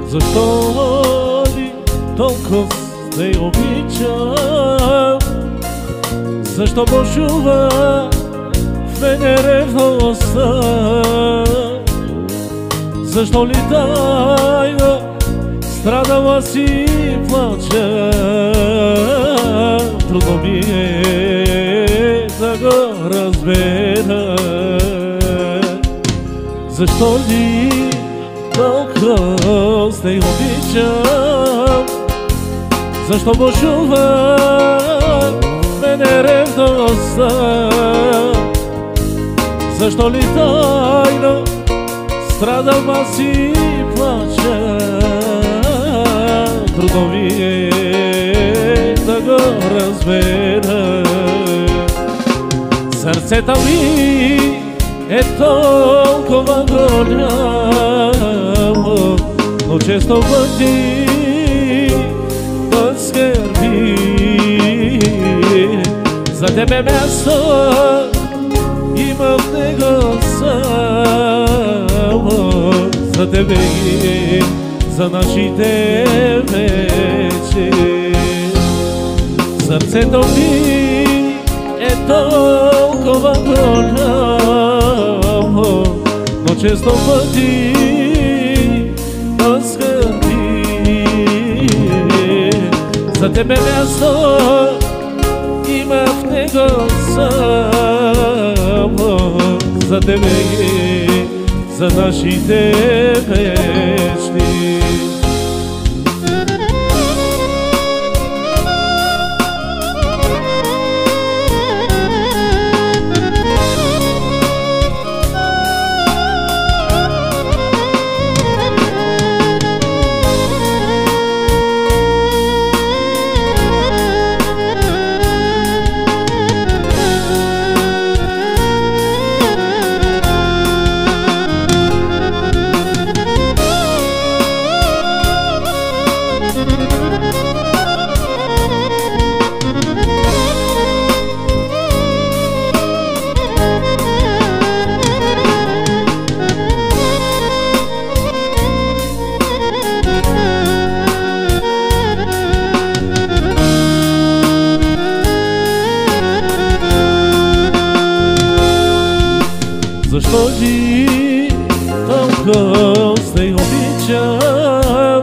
Защо ли толкова те обичам? Защо бушува в мене ревността? Защо ли тайна страдала си плача? Трудно ми е да го разбера. Защо ли толкова те обичам? Защо бушува в мене ревността? Защо ли тайно страдам аз и плача? Трудно ми е да го разбера. Сърцето ми е толкова голямо, но често пъти да скърби. За тебе място има в него само, за тебе и за нашите вече. Сърцето ми е толкова голямо, но често пъти да скърби. За тебе място има в него само, за тебе и за нашите вечни. Защо ли толкова те обичам?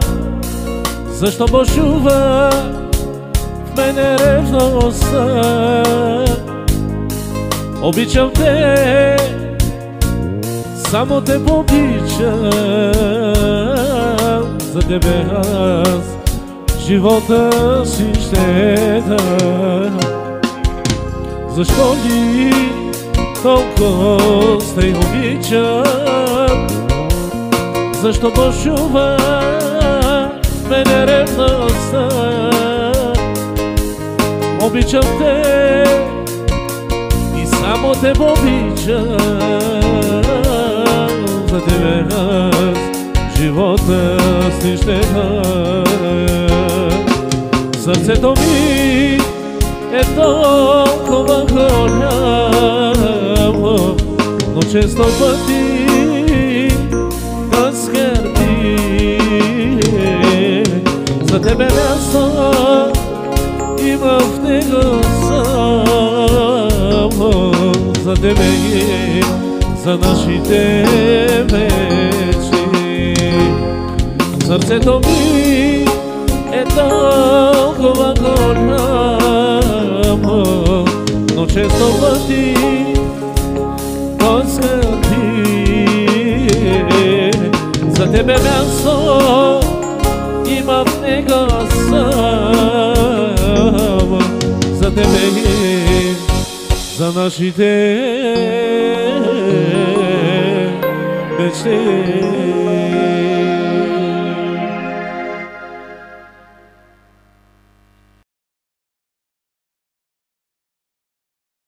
Защо бушува в мене ревността? Обичам те, само те обичам. За тебе аз живота си ще дам. Защо ли толкова те обичам? Защо бушува в мене ревността? Обичам те и само те обичам. За тебе аз живота си ще дам. Сърцето ми е толкова голямо, но често пъти да скърби. За тебе място има в него само, за тебе и за нашите вечни. Сърцето ми е толкова голямо, но често пъти да скърби. За тебе място има в него само, за тебе и за нашите вечни.